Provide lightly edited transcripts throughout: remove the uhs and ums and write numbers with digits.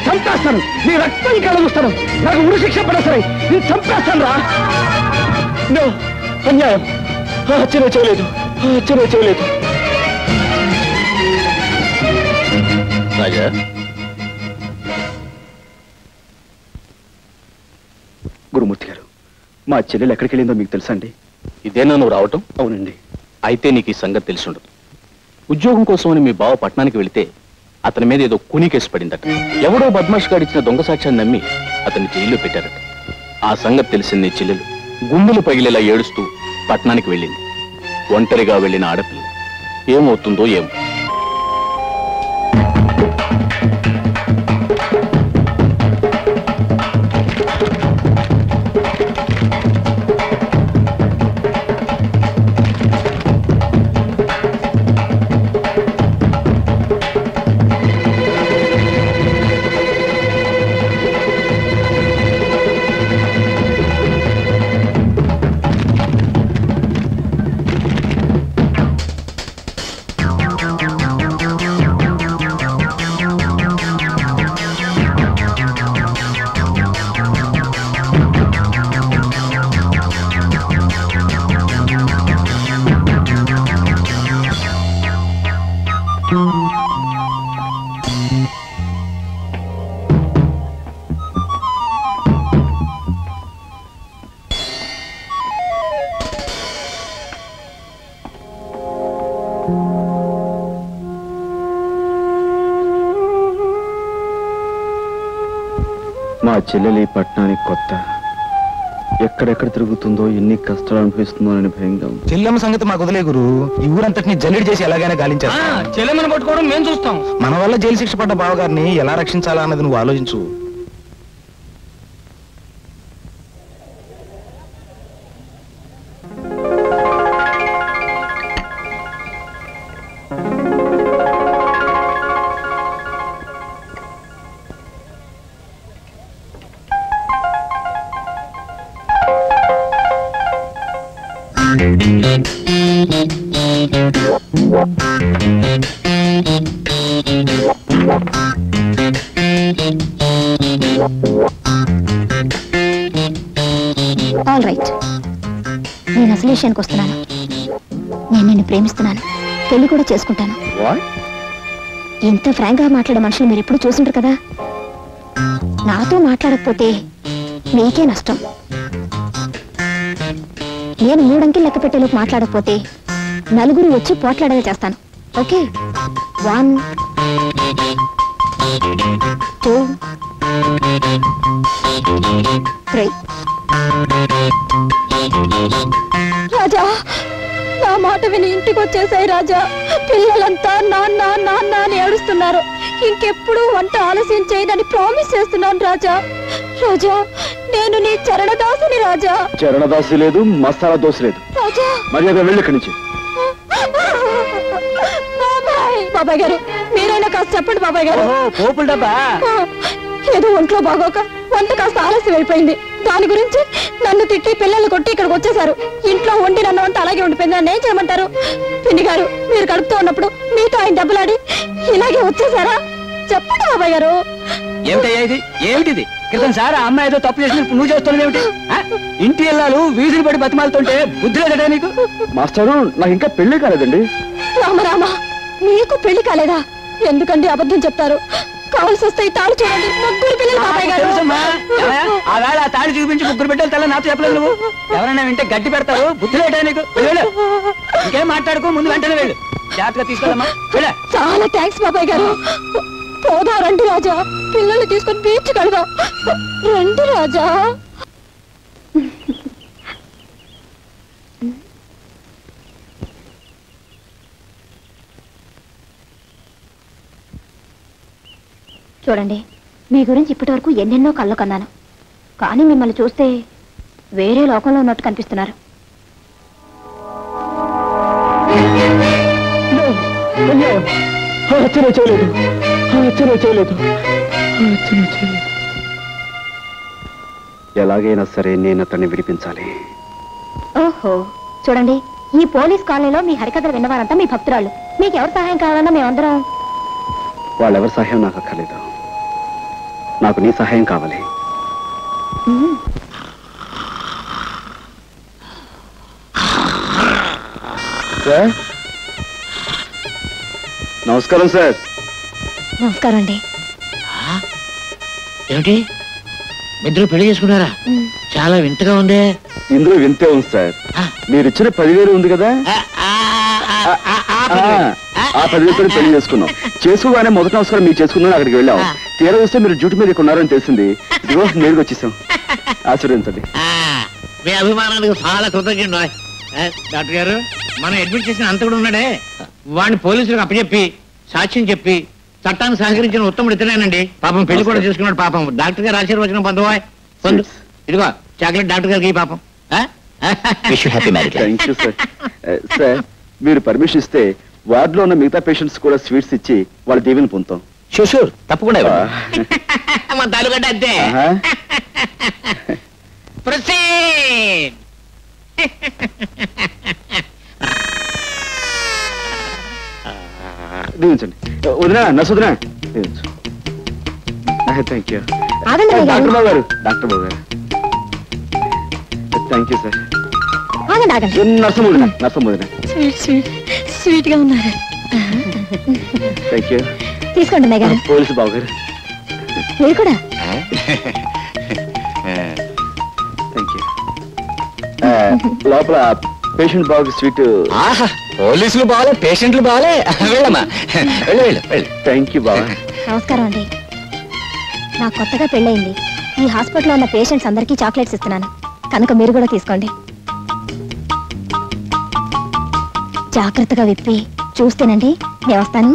చంపేస్తాను. నీ రక్తం కళ్ళ చూస్తాను. నాకు ఉరి శిక్ష పడ సరే నేను చంపేస్తాను రా. అన్యాయం. హత్యనే చేయలేదు. రాజా, గురుమూర్తి గారు, మా చెల్లెలు ఎక్కడికి వెళ్ళిందో మీకు తెలుసా అండి? ఇదేనా నువ్వు రావటం? అవునండి. అయితే నీకు ఈ సంగతి తెలిసి ఉండదు. ఉద్యోగం కోసమని మీ బావ పట్టణానికి వెళితే అతని మీద ఏదో కూనీ కేసు పడిందట. ఎవడో బద్మాష్ గారు ఇచ్చిన దొంగ సాక్ష్యాన్ని నమ్మి అతన్ని జైల్లో పెట్టారట. ఆ సంగతి తెలిసింది నీ చెల్లెలు గుండెలు పగిలేలా ఏడుస్తూ పట్టణానికి వెళ్ళింది. ఒంటరిగా వెళ్ళిన ఆడపిల్ల ఏమవుతుందో ఏమో. మా చెల్లెలి పట్టణానికి కొత్త. ఎక్కడెక్కడ తిరుగుతుందో, ఎన్ని కష్టాలు అనుభవిస్తుందో అని భయంగా ఉంది. చెల్లెమ్మ సంగతి మాకు వదిలే గురు. ఈ ఊరంతటిని జల్లెడి చేసి ఎలాగైనా గాలించారు. చెల్లెమ్మని పట్టుకోవడం మేము చూస్తాం. మన వల్ల జైలు శిక్ష పడ్డ బావగారిని ఎలా రక్షించాలా అన్నది నువ్వు ఆలోచించు. ఆల్ రైట్, నేను అసలు విషయానికి వస్తున్నాను. నేను నిన్ను ప్రేమిస్తున్నాను, పెళ్లి కూడా చేసుకుంటాను. ఇంత ఫ్రాంక్ గా మాట్లాడే మనుషులు మీరు ఎప్పుడు చూసుంటారు కదా. నాతో మాట్లాడకపోతే మీకే నష్టం. నేను 3 అంకెలు లెక్క పెట్టేలోపు మాట్లాడకపోతే నలుగురు వచ్చి పోట్లాడేలా చేస్తాను. ఓకే, 1 2 3. రాజా, నా మాట విని ఇంటికి వచ్చేసాయి రాజా. పిల్లలంతా నాన్న నాన్న అని ఏడుస్తున్నారు. ఇంకెప్పుడు వంట ఆలస్యం చేయదని ప్రామిస్ చేస్తున్నాను రాజా. రాజా, నేను నీ చరణదాసుని రాజా. చరణదాసి లేదు, మసాలా దోశ లేదు. రాజా, మర్యాద వెళ్ళి ఇక్కడి నుంచి. బాబాయ్ గారు, మీరైనా కాస్త చెప్పండి బాబాయ్ గారు. పోపుల డబ్బా ఏదో ఒంట్లో బాగోక వంట కాస్త ఆలస్యం అయిపోయింది. దాని గురించి నన్ను తిట్టి పిల్లల్ని కొట్టి ఇక్కడికి వచ్చేసారు. ఇంట్లో వండి నన్ను వంట అలాగే ఉండిపోయింది. నన్ను ఏం చేయమంటారు? పిండి గారు, మీరు కడుపుతూ ఉన్నప్పుడు మీతో ఆయన దెబ్బలాడి ఇలాగే వచ్చేసారా? చెప్పండి బాబాయ్ గారు. ఏమిటయ్యా ఇది? ఏమిటిది? క్రితం సార్ ఆ అమ్మాయి ఏదో తప్పు చేసిన నువ్వు చేస్తున్నావు ఏమిటి? ఇంటి ఇల్లాలు వీధులు పడి బతిమాలుతుంటే బుద్ధి లేదట నీకు? మాస్టరు, నాకు ఇంకా పెళ్లి కాలేదండి. రామరామ, మీకు పెళ్లి కాలేదా? ఎందుకండి అబద్ధం చెప్తారు? కావాల్సి వస్తే ఈ తాళి చూడండి, 3 పిల్లలు బాబాయ్ గారు. ఆ వేళ ఆ తాళి చూపించి 3 బిడ్డలు తల నాతో చెప్పలేదు నువ్వు. ఎవరైనా వింటే గడ్డి పెడతారు. బుద్ధి లేటా నీకు? వెళ్ళు, ఇంకేం మాట్లాడుకో, ముందు వెంటనే వెళ్ళు. జాగ్రత్తగా తీసుకెళ్ళమ్మా. చాలా థ్యాంక్స్ బాబాయ్ గారు. పోదా, రండి రాజా. పిల్లల్ని తీసుకొని బీచ్ కడదాం. రండి రాజా. చూడండి, మీ గురించి ఇప్పటి వరకు ఎన్నెన్నో కళ్ళు కన్నాను. కానీ మిమ్మల్ని చూస్తే వేరే లోకంలో ఉన్నట్టు కనిపిస్తున్నారు. ఎలాగైనా సరే నేను అతన్ని విడిపించాలి. ఓహో, చూడండి, ఈ పోలీస్ కాలనీలో మీ హరికథలు విన్నవారంతా మీ భక్తురాళ్ళు. మీకు ఎవరు సహాయం కావాలన్నా మేమందరం. వాళ్ళెవరి సహాయం నాకు అక్కర్లేదు. నాకు నీ సహాయం కావాలి. సార్ నమస్కారం సార్. నమస్కారం అండి. ఏమిటి ఇద్దరు పెళ్లి చేసుకున్నారా? చాలా వింతగా ఉందే. ఇందులో వింతే ఉంది సార్. మీరు ఇచ్చిన 10,000 ఉంది కదా, ఆ 10,000 పెళ్లి చేసుకున్నాం. చేసుకోగానే మొదటి నమస్కారం మీరు చేసుకున్నాను, అక్కడికి వెళ్ళాం. తీరా వస్తే మీరు డ్యూటీ మీద ఉన్నారని తెలిసింది. ఇదిగో నేరుగా వచ్చేసాం. ఆశీర్వదించండి. మీ అభిమానానికి చాలా కృతజ్ఞుడు. డాక్టర్ గారు, మనం అడ్మిట్ చేసిన అంత కూడా ఉన్నాడే, వాడిని పోలీసులకు అప్పచెప్పి సాక్ష్యం చెప్పి చట్టాన్ని సహకరించిన ఉత్తముడు ఇతనేనండి. పాపం పెళ్లి కూడా చేసుకున్నాడు. పాపం డాక్టర్ గారు ఆశీర్వచనం పొందవా? పొందు. ఇదిగో చాక్లెట్ డాక్టర్ గారికి పాపం. Thank you sir. సార్ మీరు పర్మిషన్ ఇస్తే వార్డులో ఉన్న మిగతా పేషెంట్స్ కూడా స్వీట్స్ ఇచ్చి వాళ్ళ దీవెని పొందుతాం. షూర్ తప్పకుండా. మా తాలూగడ్డ అంతే. Proceed. దీవించండి. వదినా నర్సు వదినా దీవించు. Thank you. డాక్టర్ బాబు గారు, డాక్టర్ బాబు గారు థ్యాంక్ యూ సార్. నర్సం వదినా, నర్సం వదినా స్వీట్ గా ఉన్నారు. Thank you. తీసుకోండి అన్నయ్య గారు. పోలీసు బాబు గారు మీరు కూడా. Thank you. లోపల పేషెంట్ బాబుకి స్వీట్. పోలీసులు బాగాలే, పేషెంట్లు బాగాలే. వెళ్ళమ్మా, వెళ్ళు వెళ్ళు వెళ్ళు. థ్యాంక్ యూ బాబా. నమస్కారం అండి. నాకు కొత్తగా పెళ్ళయింది. ఈ హాస్పిటల్లో ఉన్న పేషెంట్స్ అందరికీ చాక్లెట్స్ ఇస్తున్నాను, కనుక మీరు కూడా తీసుకోండి. జాగ్రత్తగా విప్పి చూస్తేనండి. నేను వస్తాను.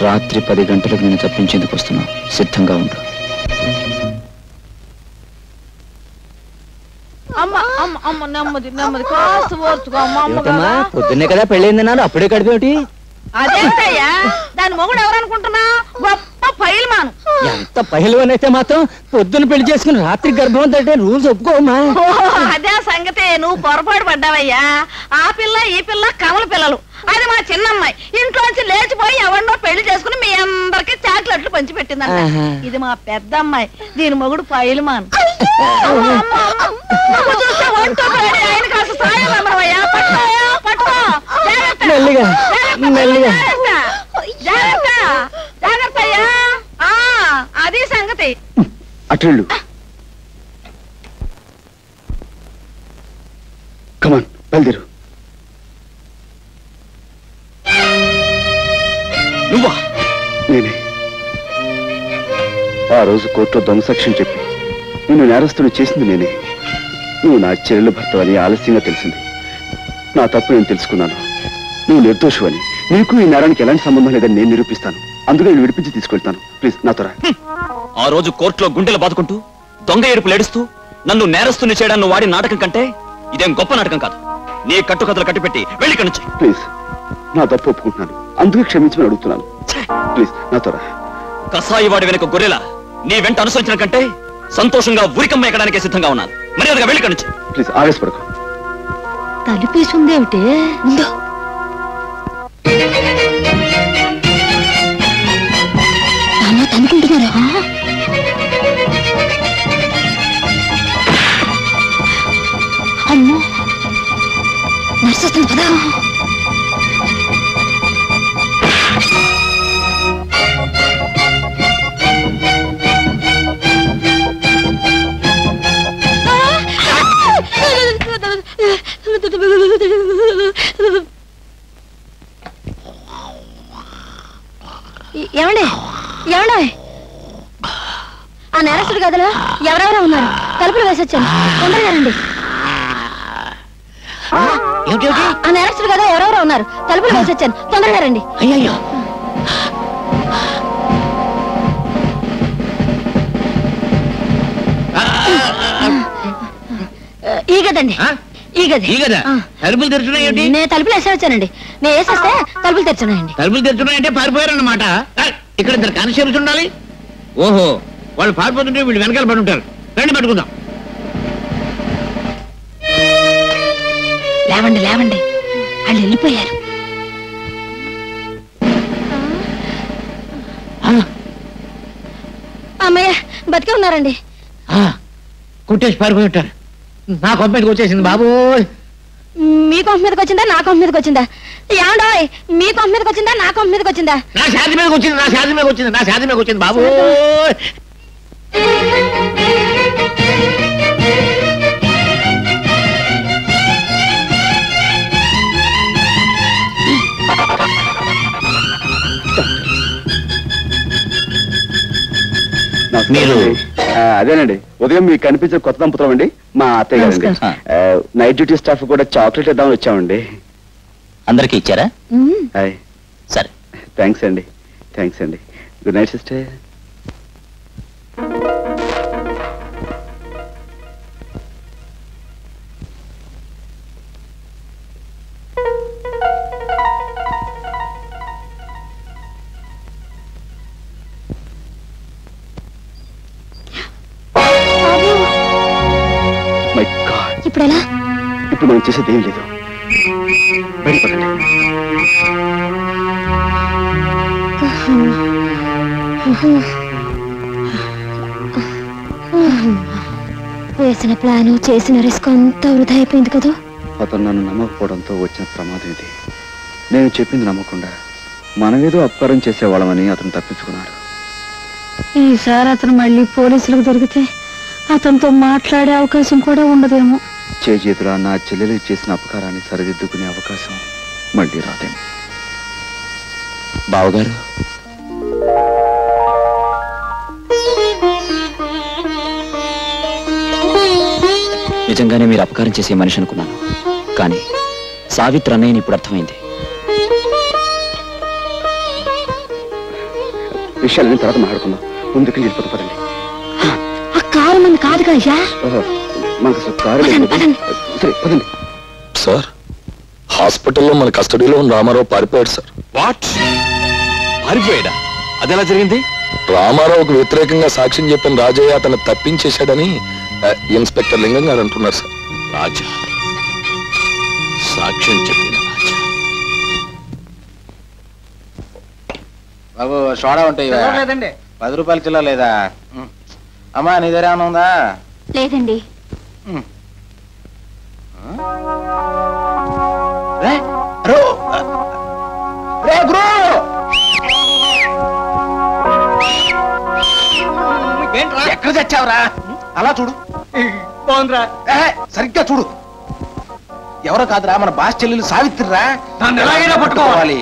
రాత్రి 10 గంటలకు నేను తప్పించేందుకు వస్తున్నా, సిద్ధంగా ఉండు. పొద్దున్నే కదా పెళ్ళైంది నాన్న, అప్పుడే కడిపేమిటి? అదేంటయ్యా, దాని మొగుడు ఎవరనుకుంటున్నా? గొప్ప పైల్మాను. ఎంత పహిల్వాన్ అయితే మాత్రం పొద్దున్న పెళ్లి చేసుకుని రాత్రి గర్భం అంటే రూల్స్ ఒప్పుకోమా? అదే సంగతే, నువ్వు పొరపాటు పడ్డావయ్యా. ఆ పిల్ల ఈ పిల్ల కమల పిల్లలు. అది మా చిన్నమ్మాయి ఇంట్లోంచి లేచిపోయి ఎవరినో పెళ్లి చేసుకుని మీ అందరికి చాక్లెట్లు పంచి పెట్టిందంట. ఇది మా పెద్ద అమ్మాయి, దీని మొగుడు పైల్మాన్. ఆయన కాస్త సాయం అమ్మయ్యా. పట్టుకో మెల్లిగా మెల్లిగా. జాగ్రత్త జాగ్రత్త అయ్యా. అది సంగతి. అటెళ్ళు. కమాన్ బయలుదేరు. నువ్వా? నేనే. ఆ రోజు కోర్టులో దొంగ సాక్ష్యం చెప్పి నిన్ను నేరస్తుని చేసింది నేనే. నువ్వు నా చెల్లెలు భర్త అని ఆలస్యంగా తెలిసింది. నా తప్పు నేను తెలుసుకున్నాను. నువ్వు నిర్దోషు అని, నీకు ఈ నేరానికి ఎలాంటి సంబంధం లేదని నేను నిరూపిస్తాను. అందుకే నేను విడిపించి తీసుకెళ్తాను. ప్లీజ్ నాతో రా. ఆ రోజు కోర్టులో గుండెలు బాదుకుంటూ దొంగ ఏడుపులు ఏడుస్తూ నన్ను నేరస్తుని చేయడాన్ని వాడి నాటకం కంటే ఇదేం గొప్ప నాటకం కాదు. నీ కట్టుకథలు కట్టిపెట్టి వెళ్ళి ఇక్కడి నుంచి. ప్లీజ్ నా తప్పు ఒప్పుకుంటున్నాను, అందుకే క్షమించమని అడుగుతున్నాను. ప్లీజ్ నాతో రా. కసాయి వాడి వెనుక గొర్రెలా నీ వెంట అనుసరించిన కంటే సంతోషంగా ఉరికమ్మ ఎక్కడానికే సిద్ధంగా ఉన్నాను. మరి అదిగా వెళ్ళి ఇక్కడి నుంచి. ప్లీజ్ ఆవేశపడకు. తలుపేసుందేమిటి? ముందు తనుకుంటున్నారా? అమ్మో, నర్సు వస్తుంది కదా. ఏమండి ఏమండి, ఆ నేరస్తుడి గదిలో ఎవరెవరో ఉన్నారు. తలుపులు వేసొచ్చాను, తొందరగా రండి. ఆ నేరస్తుడి గదిలో ఎవరెవరో ఉన్నారు. తలుపులు వేసొచ్చాను, తొందరగా రండి. అయ్యో, ఈ గదండి, ఈ గది. ఈ గదా? తలుపులు తెరుచున్నాయేంటి? నేను తలుపులు వేసే వచ్చానండి. నేను వేసేస్తే తలుపులు తెరుచున్నాయండి. తలుపులు తెరుచున్నాయంటే పారిపోయారన్నమాట. ఇక్కడ ఇద్దరు కానిస్టేబుల్స్ ఉండాలి. ఓహో, వాళ్ళు పారిపోతుంటే వీళ్ళు వెనకాల పడి ఉంటారు. రండి పట్టుకుందాం. లేవండి లేవండి, వాళ్ళు వెళ్ళిపోయారు. అమ్మయ్య బతికే ఉన్నారండి. కుట్టేసి పారిపోయి ఉంటారు. నా కొంప మీదకి వచ్చేసింది బాబు. మీ కొంప మీదకి వచ్చిందా నా కొంప మీదకి వచ్చిందా? ఏమండోయ్, మీ కొంప మీదకి వచ్చిందా నా కొంప మీదకి వచ్చిందా? నా శాది మీదకి వచ్చింది, నా శాది మీదకి వచ్చింది, నా శాది మీదకి వచ్చింది బాబు. మీరు అదేనండి, ఉదయం మీకు కనిపించే కొత్త దంపతులం అండి, మా అత్తయ్య గారండి. నైట్ డ్యూటీ స్టాఫ్ కూడా చాక్లెట్ ఇద్దామని వచ్చామండి. అందరికి ఇచ్చారా? హాయ్, సరే. థ్యాంక్స్ అండి, థ్యాంక్స్ అండి. Good night sister. My God, ఇప్పుడు ఎలా? ఇప్పుడు మనం చేసేది ఏం లేదు. బయటపడండి. వేసిన ప్లాను చేసిన రిస్క్ అంతా వృధా అయిపోయింది కదా. అతను నన్ను నమ్మకపోవడంతో వచ్చిన ప్రమాదం ఇది. నేను చెప్పింది నమ్మకుండా మనమేదో అపకారం చేసేవాళ్ళమని అతను తప్పించుకున్నాడు. ఈసారి అతను మళ్ళీ పోలీసులకు దొరికితే అతనితో మాట్లాడే అవకాశం కూడా ఉండదేమో. చేతులా నా చెల్లెలు చేసిన అపకారాన్ని సరిదిద్దుకునే అవకాశం మళ్ళీ రాదేమో. బావగారు, నిజంగానే మీరు అపకారం చేసే మనిషి అనుకున్నాను, కానీ సావిత్రి అన్నయ్యని ఇప్పుడు అర్థమైంది. విషయాలన్నీ తర్వాత మాట్లాడుకుందాం. ముందుకు వెళ్ళిపోతుందండి. ఆ కారు మంది కాదు కదా. మనకు అసలు కారు లేదు. సరే పదండి. సార్, హాస్పిటల్లో మన కస్టడీలో ఉన్న రామారావు పారిపోయాడు సార్. వాట్? పారిపోయాడా? అదెలా జరిగింది? రామారావుకు వ్యతిరేకంగా సాక్ష్యం చెప్పిన రాజయ్య అతను తప్పించేశాడని ఇన్స్పెక్టర్ లింగం గారు అంటున్నారు సార్. రాజా సాక్ష్యం చెప్పిన రాజా. బాబు సోడా ఉంటాయి లేదండి. 10 రూపాయల చిల్లర లేదా? అమ్మా నీ దగ్గర ఏమైనా ఉందా? లేదండి. ఎక్కడ తెచ్చావురా? అలా చూడు. బాగుందిరా. సరిగ్గా చూడు. ఎవరో కాదురా, మన బాస్ చెల్లెలు సావిత్రిరా. నన్ను ఎలాగైనా పట్టుకోవాలి.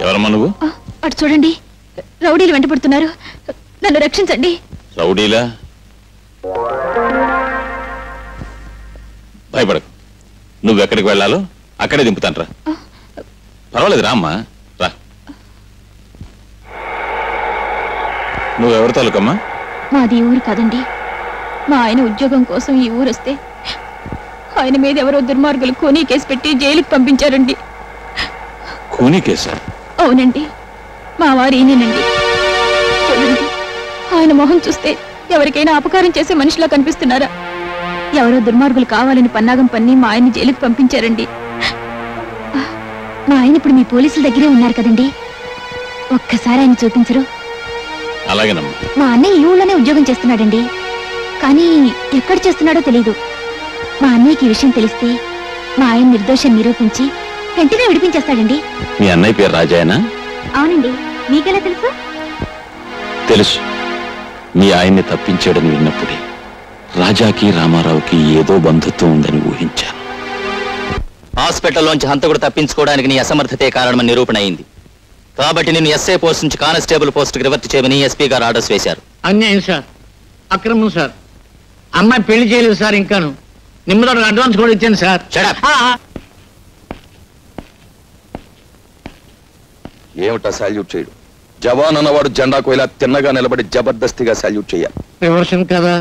ఎవరమ్మా నువ్వు? అటు చూడండి, రౌడీలు వెంటపడుతున్నారు. నన్ను రక్షించండి. రౌడీలా? భయపడకు, నువ్వెక్కడికి వెళ్ళాలో అక్కడే దింపుతాను. రా, పర్వాలేదు, రామ్మా రా. నువ్వెవరి తాలూకమ్మా? మాది ఊరు కాదండి. మా ఆయన ఉద్యోగం కోసం ఈ ఊరు వస్తే ఆయన మీద ఎవరో దుర్మార్గులు కోనీ కేసు పెట్టి జైలుకి పంపించారండి. కూనీ కేసా? అవునండి, మా వారు ఈయనండి. చూడండి, ఆయన మొహం చూస్తే ఎవరికైనా అపకారం చేసే మనిషిలా కనిపిస్తున్నారా? ఎవరో దుర్మార్గులు కావాలని పన్నాగం పన్ని మా ఆయన్ని జైలుకి పంపించారండి. మా ఆయన ఇప్పుడు మీ పోలీసుల దగ్గరే ఉన్నారు కదండి, ఒక్కసారి ఆయన చూపించరు? అలాగేనమ్మా. మా అన్నయ్య ఈ ఊళ్ళోనే ఉద్యోగం చేస్తున్నాడండి, కానీ ఎక్కడ చేస్తున్నాడో తెలీదు. మా అన్నయ్యకి ఈ విషయం తెలిస్తే మా ఆయన నిర్దోషం నిరూపించి వెంటనే విడిపించేస్తాడండి. మీ అన్నయ్య పేరు రాజాయనా? అవునండి. మీకెలా తెలుసు? తెలుసు. మీ ఆయన్ని తప్పించాడని విన్నప్పుడే రాజాకి రామారావుకి ఏదో బంధుత్వం ఉందని ఊహించాను. హాస్పిటల్లోంచి హంతకుడు తప్పించుకోవడానికి నీ అసమర్థతే కారణమని నిరూపణ అయింది. కాబట్టి నిన్ను ఎస్ఐ పోస్ట్ నుంచి కానిస్టేబుల్ పోస్ట్కి రివర్ట్ చేయమని ఎస్పీ గారు ఆర్డర్స్ వేశారు. అన్యాయం సార్, అక్రమం సార్. అమ్మాయి పెళ్లి చేయలేదు సార్, ఇంకాను నిమ్మదోడు అడ్వాన్స్ కూడా ఇచ్చాను సార్. ఏమిటా సాల్యూట్ చేయడు? జవాన్ అన్నవాడు జెండాకు ఇలా తిన్నగా నిలబడి జబర్దస్తిగా సాల్యూట్ చేయాలి. రివర్షన్ కదా,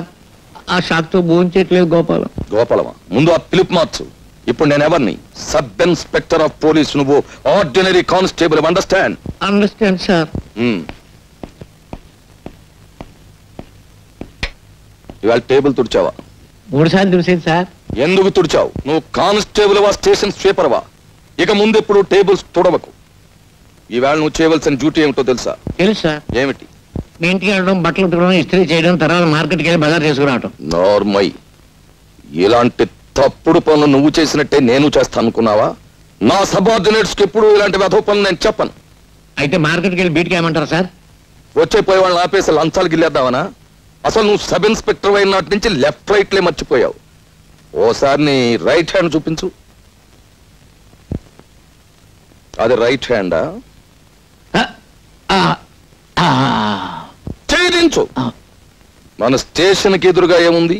ఆ షాక్ తో భోజనం చేయట్లేదు గోపాలం. గోపాలమా, ముందు ఆ పిలుపు మార్చు. ఇప్పుడు నేను ఎవరిని? సబ్ ఇన్స్పెక్టర్ ఆఫ్ పోలీస్, నువ్వు ordinary constable. Understand? Understand sir. ఇవాళ టేబుల్ తుడిచావా? 3 సార్లు చూసేది సార్. ఎందుకు తుడిచావు? నువ్వు కానిస్టేబుల్ వా, స్టేషన్ స్వీపర్ వా? ఇక ముందు ఎప్పుడు టేబుల్స్ తుడవకు. ఈవేళ నువ్వు చేయవలసిన డ్యూటీ ఏమిటో తెలుసా? తెలుసు సార్. ఏమిటి? మీ ఇంటికి వెళ్ళడం, బట్టలు ఉతకడం, ఇస్త్రీ చేయడం, తర్వాత మార్కెట్కి వెళ్ళి బజార్ చేసుకురావటం. నార్మల్. ఇలాంటి తప్పుడు పనులు నువ్వు చేసినట్టే నేను చేస్తాను అనుకున్నావా? నా సబార్డినేట్స్ కి ఎప్పుడు ఇలాంటి వెధవ పనులు నేను చెప్పను. అయితే మార్కెట్కి వెళ్ళి బీట్కి ఏమంటారు సార్? వచ్చే పోయే వాళ్ళని ఆపేసి లంచాలు గిల్లేద్దామనా? అసలు నువ్వు సబ్ ఇన్స్పెక్టర్ అయిన నాటి నుంచి లెఫ్ట్ రైట్లే మర్చిపోయావు. ఓసారి నీ రైట్ హ్యాండ్ చూపించు. అది రైట్ హ్యాండా? ఛేదించు. మన స్టేషన్ కి ఎదురుగా ఏముంది?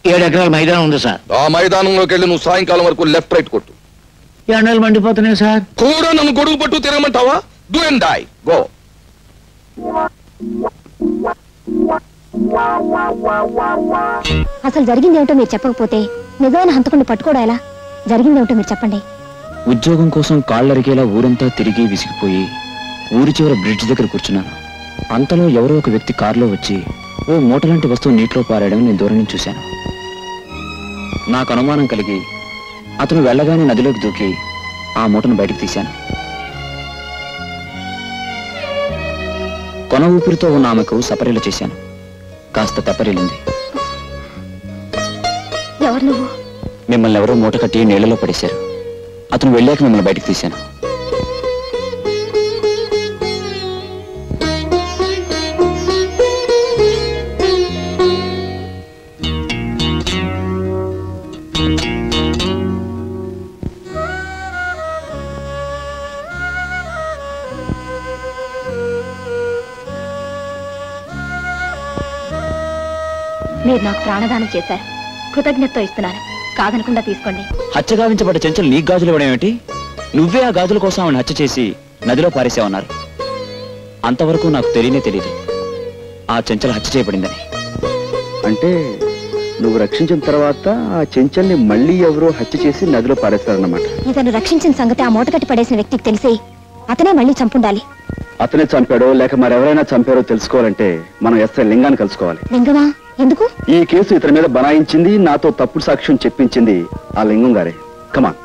7 ఎకరాల మైదానం ఉంది సార్. ఆ మైదానంలోకి వెళ్ళి నువ్వు సాయంకాలం వరకు లెఫ్ట్ రైట్ కొట్టు. ఎండలు మండిపోతున్నాయి సార్. కూడా నన్ను గొడుగు పట్టు తిరగమంటావా? Do and die. గో. అసలు జరిగింది ఏమిటో మీరు చెప్పకపోతే నిజమైన హంతకుడిని పట్టుకోవడం ఎలా? జరిగింది ఏమిటో మీరు చెప్పండి. ఉద్యోగం కోసం కాళ్ళరికేలా ఊరంతా తిరిగి విసిగిపోయి ఊరి చివర బ్రిడ్జ్ దగ్గర కూర్చున్నాను. అంతలో ఎవరో ఒక వ్యక్తి కారులో వచ్చి ఓ మూట లాంటి వస్తువు నీటిలో పారాయడం నేను దూరం నుంచి చూశాను. నాకు అనుమానం కలిగి అతను వెళ్ళగానే నదిలోకి దూకి ఆ మూటను బయటకు తీశాను. కొన ఊపిరితో ఉన్న ఆమెకు సపరీలు చేశాను. కాస్త తెప్పరిల్లింది. ఎవరు నువ్వు? మిమ్మల్ని ఎవరో మూట కట్టి నీళ్లలో పడేశారు. అతను వెళ్ళాక మిమ్మల్ని బయటకు తీశాను. మీరు నాకు ప్రాణదానం చేశారు. కృతజ్ఞతతో ఇస్తున్నాను. కాదనకుండా తీసుకోండి. హత్య గావించబడ్డ చెంచలు నీకు గాజులు ఇవ్వడం ఏమిటి? నువ్వే ఆ గాజుల కోసం ఆమెను హత్య చేసి నదిలో పారేసావన్నారు. అంతవరకు నాకు తెలియదు ఆ చెంచలు హత్య చేయబడిందని. అంటే నువ్వు రక్షించిన తర్వాత ఆ చెంచల్ని మళ్ళీ ఎవరో హత్య చేసి నదిలో పారేస్తారన్నమాట. ఇతను రక్షించిన సంగతి ఆ మూటకట్టి పడేసిన వ్యక్తికి తెలిసి అతనే మళ్ళీ చంపుండాలి. అతనే చంపాడో లేక మరెవరైనా చంపారో తెలుసుకోవాలంటే మనం ఎస్ఐ లింగాన్ని కలుసుకోవాలి. లింగమా? ఎందుకు? ఈ కేసు ఇతని మీద బనాయించింది, నాతో తప్పుడు సాక్ష్యం చెప్పించింది ఆ లింగం గారే. కమాన్.